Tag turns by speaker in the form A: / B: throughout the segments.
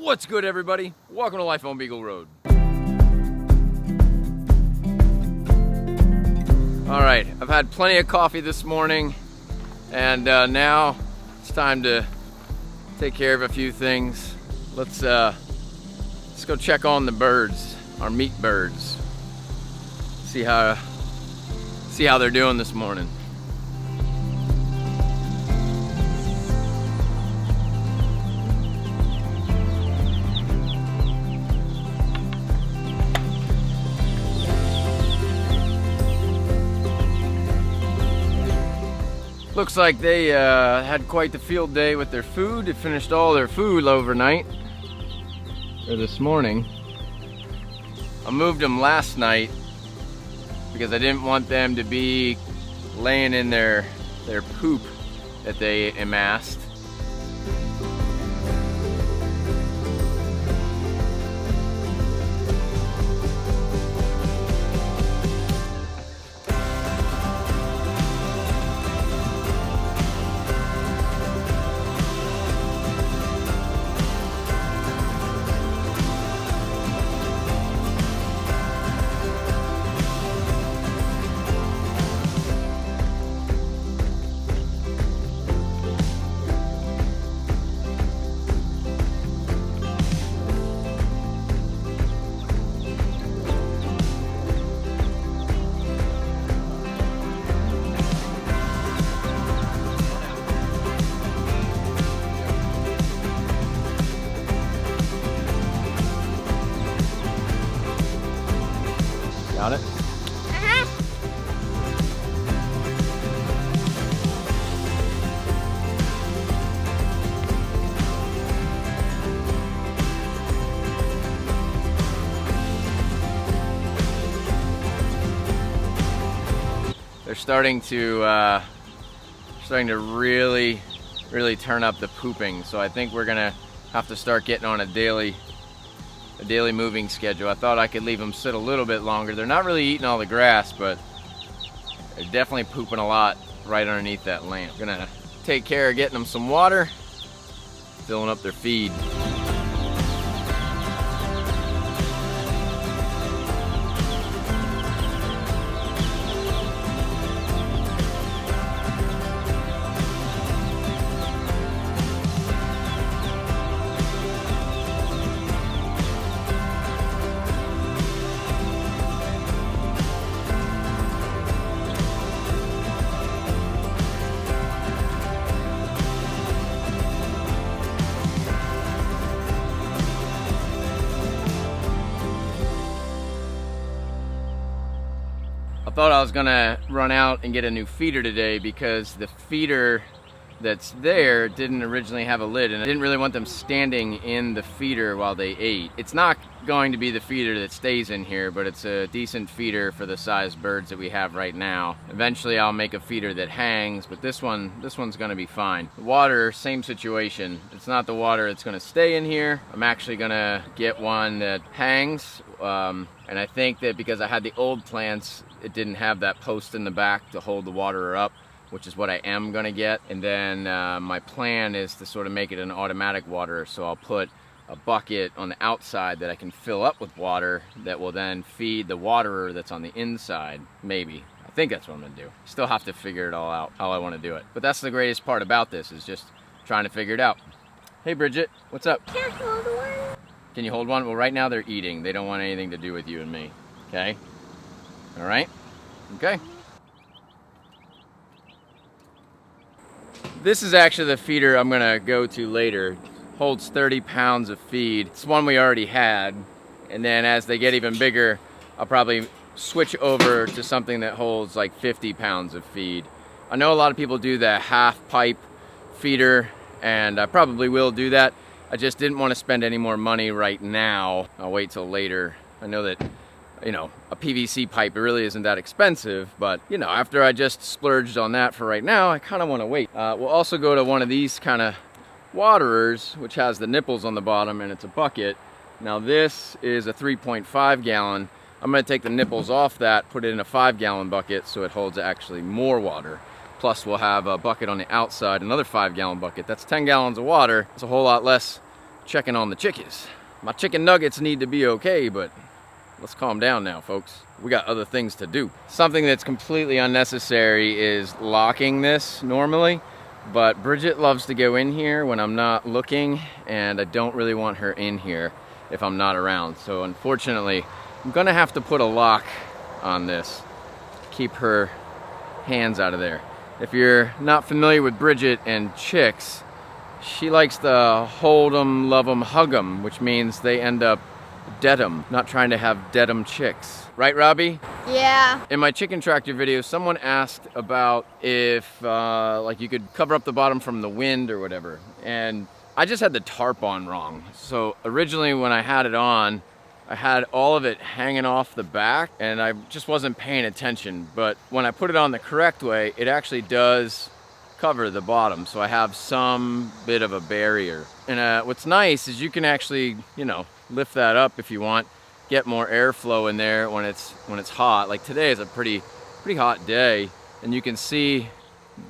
A: What's good, everybody? Welcome to Life on Beagle Road. All right, I've had plenty of coffee this morning, and now it's time to take care of a few things. Let's go check on the birds, our meat birds. See how they're doing this morning. Looks like they had quite the field day with their food. They finished all their food overnight, or this morning. I moved them last night because I didn't want them to be laying in their poop that they amassed. Got it? They're starting to really turn up the pooping. So I think we're gonna have to start getting on a daily moving schedule. I thought I could leave them sit a little bit longer. They're not really eating all the grass, but they're definitely pooping a lot right underneath that lamp. Gonna take care of getting them some water, filling up their feed. I thought I was gonna run out and get a new feeder today because the feeder that's there didn't originally have a lid, and I didn't really want them standing in the feeder while they ate. It's not going to be the feeder that stays in here, but it's a decent feeder for the size birds that we have right now. Eventually I'll make a feeder that hangs, but this one's gonna be fine. The water, same situation. It's not the water that's gonna stay in here. I'm actually gonna get one that hangs, and I think that because I had the old plants, it didn't have that post in the back to hold the water up, which is what I am gonna get. And then my plan is to sort of make it an automatic water, so I'll put a bucket on the outside that I can fill up with water that will then feed the waterer that's on the inside, maybe. I think that's what I'm gonna do. Still have to figure it all out, how I wanna do it. But that's the greatest part about this, is just trying to figure it out. Hey Bridget, what's up?
B: Can I hold one?
A: Can you hold one? Well, right now they're eating. They don't want anything to do with you and me, okay? All right? Okay. This is actually the feeder I'm gonna go to later. Holds 30 pounds of feed. It's one we already had. And then as they get even bigger, I'll probably switch over to something that holds like 50 pounds of feed. I know a lot of people do the half pipe feeder, and I probably will do that. I just didn't want to spend any more money right now. I'll wait till later. I know that, you know, a PVC pipe, it really isn't that expensive, but you know, after I just splurged on that for right now, I kind of want to wait. We'll also go to one of these kind of waterers, which has the nipples on the bottom, and it's a bucket. Now this is a 3.5 gallon. I'm going to take the nipples off that, put it in a 5-gallon bucket so it holds actually more water. Plus we'll have a bucket on the outside, another 5-gallon bucket. That's 10 gallons of water. It's a whole lot less checking on the chickies. My chicken nuggets need to be okay, but let's calm down now, folks. We got other things to do. Something that's completely unnecessary is locking this normally, but Bridget loves to go in here when I'm not looking, and I don't really want her in here if I'm not around. So unfortunately, I'm gonna have to put a lock on this. Keep her hands out of there. If you're not familiar with Bridget and chicks, she likes to hold them, love them, hug them, which means they end up dead 'em, not trying to have dead 'em chicks. Right, Robbie?
B: Yeah.
A: In my chicken tractor video, someone asked about if like you could cover up the bottom from the wind or whatever. And I just had the tarp on wrong. So originally when I had it on, I had all of it hanging off the back and I just wasn't paying attention. But when I put it on the correct way, it actually does cover the bottom. So I have some bit of a barrier. And what's nice is you can actually, you know, lift that up if you want, get more airflow in there when it's hot. Like today is a pretty hot day, and you can see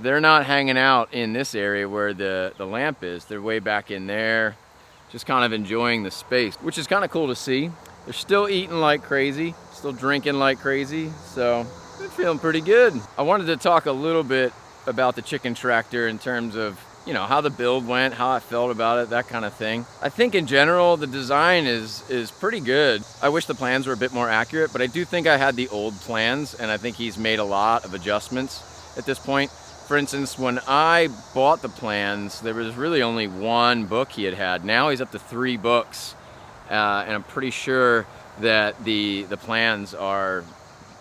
A: they're not hanging out in this area where the lamp is. They're way back in there, just kind of enjoying the space, which is kind of cool to see. They're still eating like crazy, still drinking like crazy, so they're feeling pretty good. I wanted to talk a little bit about the chicken tractor in terms of, you know, how the build went, how I felt about it, that kind of thing. I think in general, the design is pretty good. I wish the plans were a bit more accurate, but I do think I had the old plans, and I think he's made a lot of adjustments at this point. For instance, when I bought the plans, there was really only one book he had. Now he's up to 3 books, and I'm pretty sure that the plans are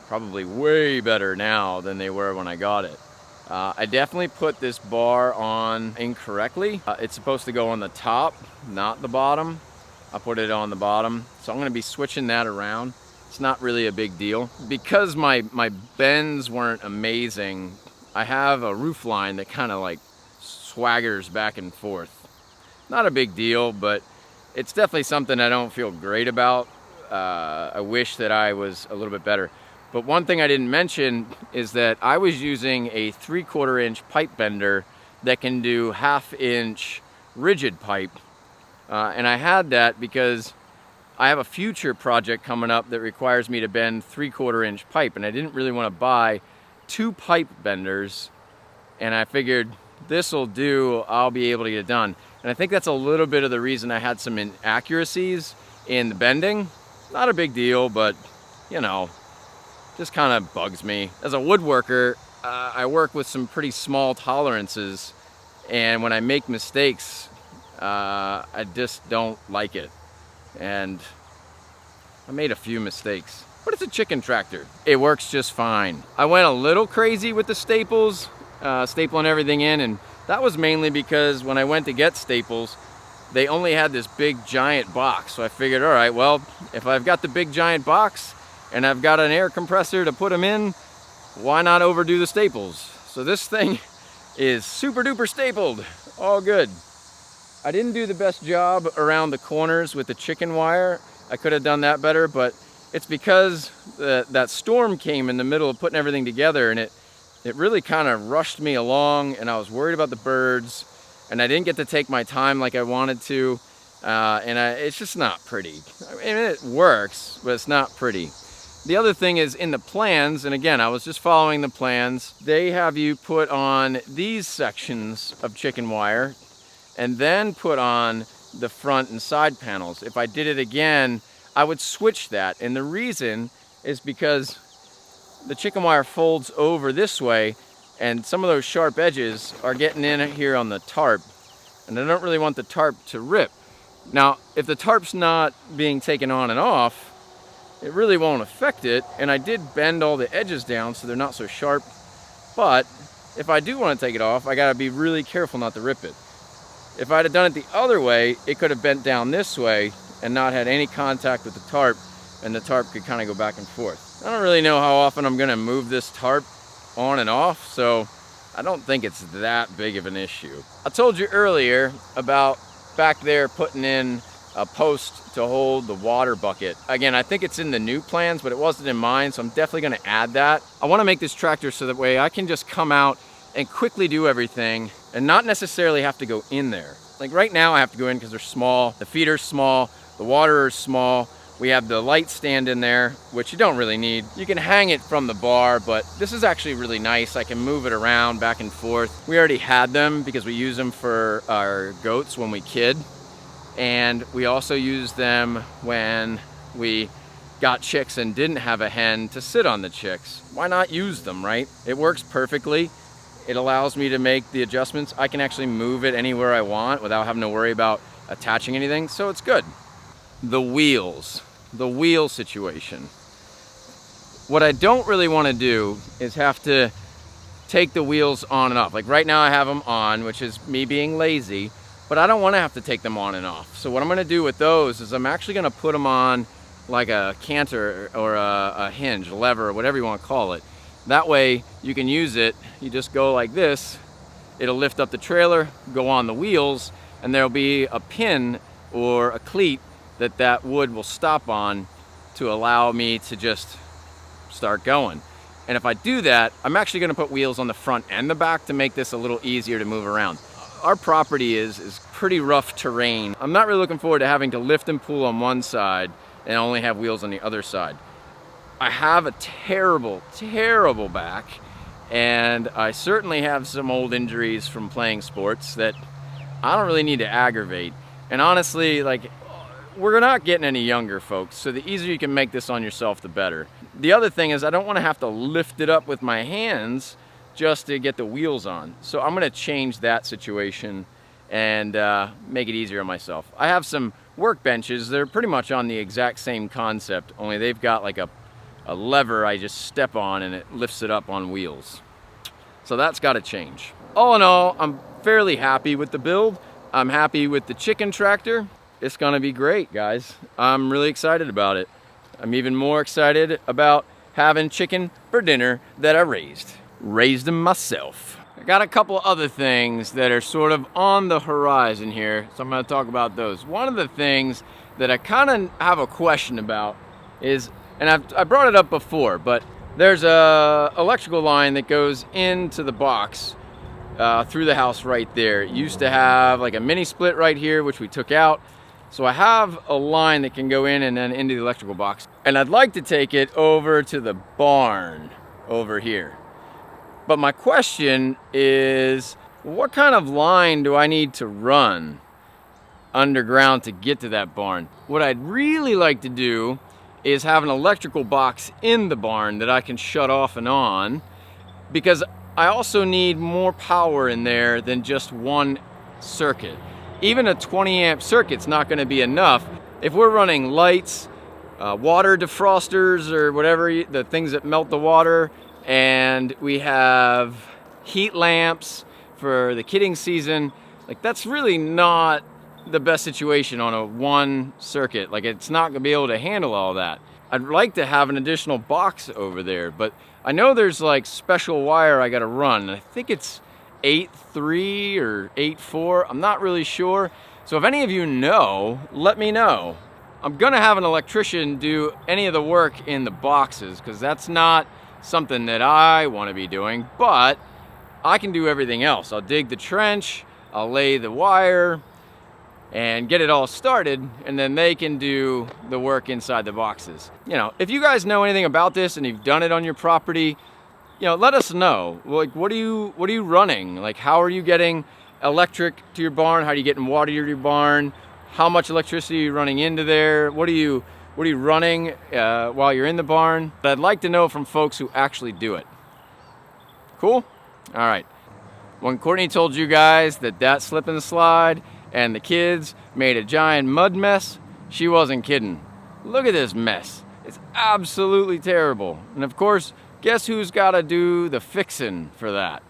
A: probably way better now than they were when I got it. I definitely put this bar on incorrectly. It's supposed to go on the top, not the bottom. I put it on the bottom, so I'm gonna be switching that around. It's not really a big deal. Because my bends weren't amazing, I have a roof line that kind of like swaggers back and forth. Not a big deal, but it's definitely something I don't feel great about. I wish that I was a little bit better. But one thing I didn't mention is that I was using a 3/4 inch pipe bender that can do 1/2 inch rigid pipe. And I had that because I have a future project coming up that requires me to bend 3/4 inch pipe, and I didn't really want to buy 2 pipe benders, and I figured this will do, I'll be able to get it done. And I think that's a little bit of the reason I had some inaccuracies in the bending. Not a big deal, but you know, just kind of bugs me. As a woodworker, I work with some pretty small tolerances, and when I make mistakes, I just don't like it. And I made a few mistakes, but it's a chicken tractor. It works just fine. I went a little crazy with the staples, stapling everything in, and that was mainly because when I went to get staples, they only had this big giant box. So I figured, all right, well, if I've got the big giant box and I've got an air compressor to put them in, why not overdo the staples? So this thing is super duper stapled, all good. I didn't do the best job around the corners with the chicken wire. I could have done that better, but it's because that storm came in the middle of putting everything together, and it really kind of rushed me along, and I was worried about the birds, and I didn't get to take my time like I wanted to, it's just not pretty. I mean, it works, but it's not pretty. The other thing is in the plans, and again, I was just following the plans, they have you put on these sections of chicken wire and then put on the front and side panels. If I did it again, I would switch that. And the reason is because the chicken wire folds over this way, and some of those sharp edges are getting in here on the tarp, and I don't really want the tarp to rip. Now, if the tarp's not being taken on and off, it really won't affect it, and I did bend all the edges down so they're not so sharp, but if I do want to take it off, I gotta be really careful not to rip it. If I'd have done it the other way, it could have bent down this way and not had any contact with the tarp, and the tarp could kind of go back and forth. I don't really know how often I'm gonna move this tarp on and off, so I don't think it's that big of an issue. I told you earlier about back there putting in a post to hold the water bucket. Again, I think it's in the new plans, but it wasn't in mine, so I'm definitely gonna add that. I wanna make this tractor so that way I can just come out and quickly do everything and not necessarily have to go in there. Like right now I have to go in because they're small, the feeder's small, the water is small. We have the light stand in there, which you don't really need. You can hang it from the bar, but this is actually really nice. I can move it around back and forth. We already had them because we use them for our goats when we kid. And we also use them when we got chicks and didn't have a hen to sit on the chicks. Why not use them, right? It works perfectly. It allows me to make the adjustments. I can actually move it anywhere I want without having to worry about attaching anything, so it's good. The wheels. The wheel situation. What I don't really want to do is have to take the wheels on and off. Like right now I have them on, which is me being lazy, but I don't want to have to take them on and off. So what I'm going to do with those is I'm actually going to put them on like a canter or a hinge, a lever, or whatever you want to call it. That way you can use it. You just go like this. It'll lift up the trailer, go on the wheels, and there'll be a pin or a cleat that wood will stop on to allow me to just start going. And if I do that, I'm actually going to put wheels on the front and the back to make this a little easier to move around. Our property is pretty rough terrain. I'm not really looking forward to having to lift and pull on one side and only have wheels on the other side. I have a terrible, terrible back, and I certainly have some old injuries from playing sports that I don't really need to aggravate. And honestly, like, we're not getting any younger, folks, so the easier you can make this on yourself, the better. The other thing is I don't want to have to lift it up with my hands just to get the wheels on. So I'm going to change that situation and make it easier on myself. I have some workbenches. They're pretty much on the exact same concept, only they've got like a lever I just step on and it lifts it up on wheels. So that's got to change. All in all, I'm fairly happy with the build. I'm happy with the chicken tractor. It's gonna be great, guys. I'm really excited about it. I'm even more excited about having chicken for dinner that I raised them myself. I got a couple other things that are sort of on the horizon here, so I'm gonna talk about those. One of the things that I kind of have a question about is, and I brought it up before, but there's a electrical line that goes into the box through the house right there. It used to have like a mini split right here, which we took out. So I have a line that can go in and then into the electrical box. And I'd like to take it over to the barn over here. But my question is, what kind of line do I need to run underground to get to that barn? What I'd really like to do is have an electrical box in the barn that I can shut off and on, because I also need more power in there than just one circuit. Even a 20 amp circuit's not going to be enough. If we're running lights, water defrosters or whatever, the things that melt the water, and we have heat lamps for the kidding season, like that's really not the best situation on a one circuit. Like it's not going to be able to handle all that. I'd like to have an additional box over there, but I know there's like special wire I got to run. I think it's 8.3 or 8.4, I'm not really sure. So if any of you know, let me know. I'm gonna have an electrician do any of the work in the boxes, because that's not something that I want to be doing, but I can do everything else. I'll dig the trench, I'll lay the wire, and get it all started, and then they can do the work inside the boxes. You know, if you guys know anything about this and you've done it on your property, you know, let us know. Like, what are you running? Like, how are you getting electric to your barn? How are you getting water to your barn? How much electricity are you running into there? What are you running while you're in the barn? But I'd like to know from folks who actually do it. Cool? All right. When Courtney told you guys that slip and slide and the kids made a giant mud mess, she wasn't kidding. Look at this mess. It's absolutely terrible. And of course, guess who's got to do the fixing for that?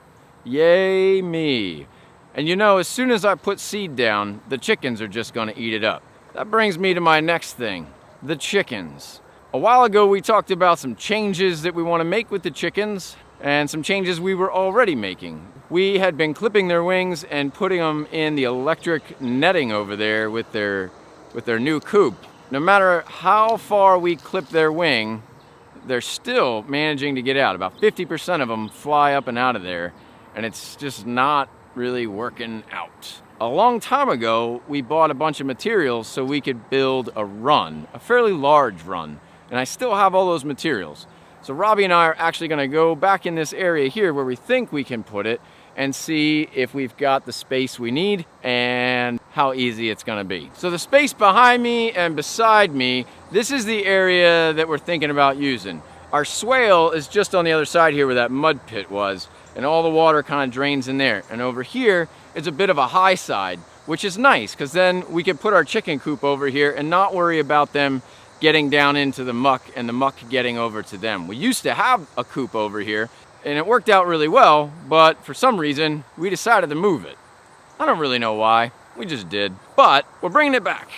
A: Yay, me. And you know, as soon as I put seed down, the chickens are just going to eat it up. That brings me to my next thing, the chickens. A while ago, we talked about some changes that we want to make with the chickens and some changes we were already making. We had been clipping their wings and putting them in the electric netting over there with their new coop. No matter how far we clip their wing, they're still managing to get out. About 50% of them fly up and out of there, and it's just not really working out. a long time ago, we bought a bunch of materials so we could build a run, a fairly large run. And I still have all those materials. So Robbie and I are actually gonna go back in this area here where we think we can put it and see if we've got the space we need and how easy it's gonna be. So the space behind me and beside me, this is the area that we're thinking about using. Our swale is just on the other side here where that mud pit was, and all the water kind of drains in there. And over here is a bit of a high side, which is nice because then we can put our chicken coop over here and not worry about them getting down into the muck and the muck getting over to them. We used to have a coop over here and it worked out really well, but for some reason we decided to move it. I don't really know why, we just did, but we're bringing it back.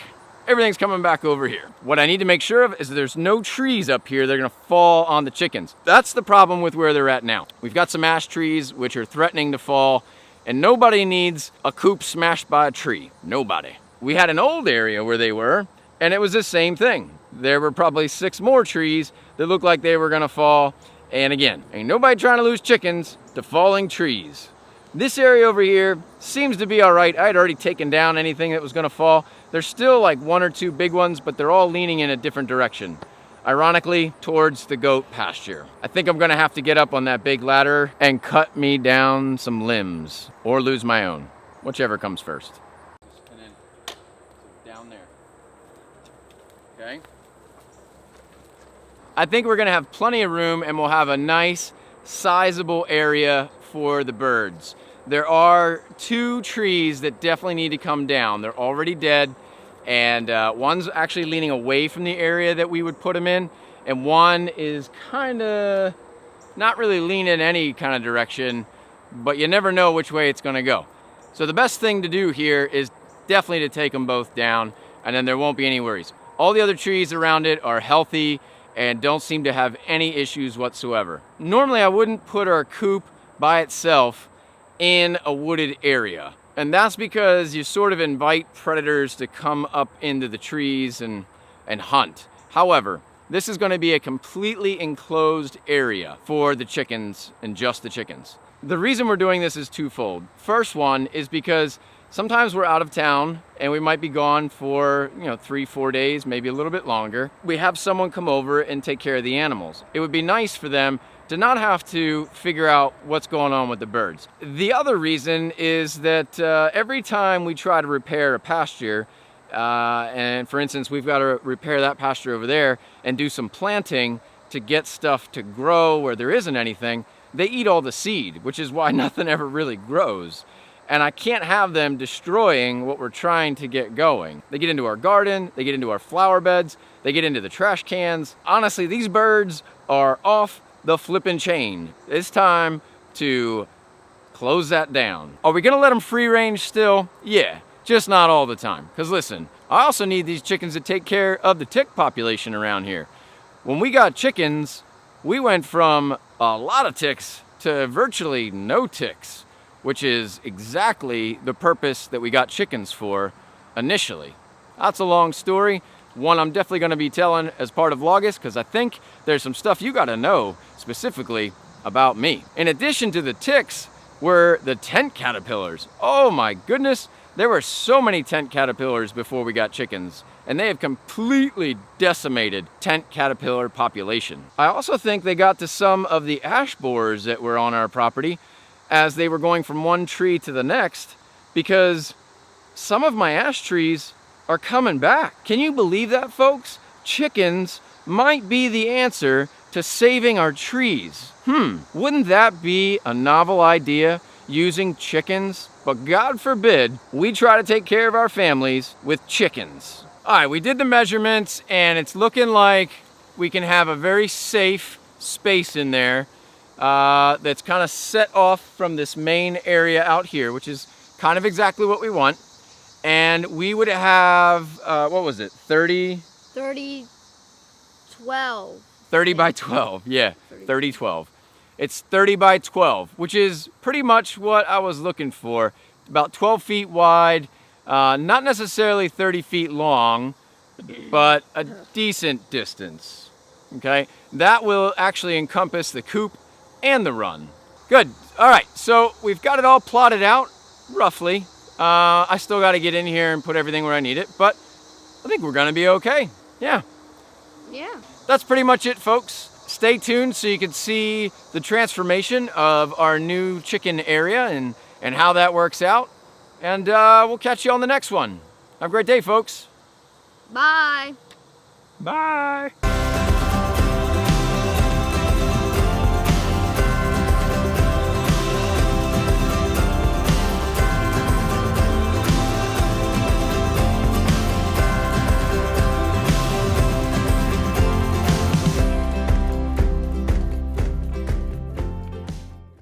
A: Everything's coming back over here. What I need to make sure of is that there's no trees up here that are gonna fall on the chickens. That's the problem with where they're at now. We've got some ash trees which are threatening to fall, and nobody needs a coop smashed by a tree. Nobody. We had an old area where they were, and it was the same thing. There were probably 6 more trees that looked like they were gonna fall, and again, ain't nobody trying to lose chickens to falling trees. This area over here seems to be all right. I had already taken down anything that was gonna fall. There's still like 1 or 2 big ones, but they're all leaning in a different direction. Ironically, towards the goat pasture. I think I'm gonna have to get up on that big ladder and cut me down some limbs, or lose my own, whichever comes first. And then down there. Okay. I think we're gonna have plenty of room and we'll have a nice, sizable area for the birds. There are 2 trees that definitely need to come down. They're already dead, and one's actually leaning away from the area that we would put them in, and one is kind of not really leaning any kind of direction, but you never know which way it's gonna go. So the best thing to do here is definitely to take them both down, and then there won't be any worries. All the other trees around it are healthy and don't seem to have any issues whatsoever. Normally I wouldn't put our coop by itself in a wooded area, and that's because you sort of invite predators to come up into the trees and hunt. However, this is going to be a completely enclosed area for the chickens and just the chickens. The reason we're doing this is twofold. First one is because sometimes we're out of town and we might be gone for 3-4 days, maybe a little bit longer. We have someone come over and take care of the animals. It would be nice for them to not have to figure out what's going on with the birds. The other reason is that every time we try to repair a pasture, and for instance, we've got to repair that pasture over there and do some planting to get stuff to grow where there isn't anything, they eat all the seed, which is why nothing ever really grows. And I can't have them destroying what we're trying to get going. They get into our garden, they get into our flower beds, they get into the trash cans. Honestly, these birds are off the flipping chain. It's time to close that down. Are we gonna let them free range still? Yeah, just not all the time. Because listen, I also need these chickens to take care of the tick population around here. When we got chickens, we went from a lot of ticks to virtually no ticks, which is exactly the purpose that we got chickens for initially. That's a long story. One I'm definitely going to be telling as part of Vlogust, because I think there's some stuff you got to know specifically about me. In addition to the ticks were the tent caterpillars. Oh my goodness, there were so many tent caterpillars before we got chickens, and they have completely decimated tent caterpillar population. I also think they got to some of the ash borers that were on our property as they were going from one tree to the next, because some of my ash trees are coming back. Can you believe that, folks? Chickens might be the answer to saving our trees. Wouldn't that be a novel idea, using chickens? But God forbid we try to take care of our families with chickens. All right, we did the measurements and it's looking like we can have a very safe space in there that's kind of set off from this main area out here, which is kind of exactly what we want. And we would have, what was it, 30 by 12, yeah, 30-12. It's 30 by 12, which is pretty much what I was looking for. About 12 feet wide, not necessarily 30 feet long, but a decent distance, okay? That will actually encompass the coop and the run. Good, all right, so we've got it all plotted out, roughly. I still got to get in here and put everything where I need it, but I think we're gonna be okay. Yeah.
B: Yeah.
A: That's pretty much it, folks. Stay tuned so you can see the transformation of our new chicken area and how that works out. And we'll catch you on the next one. Have a great day, folks.
B: Bye.
A: Bye.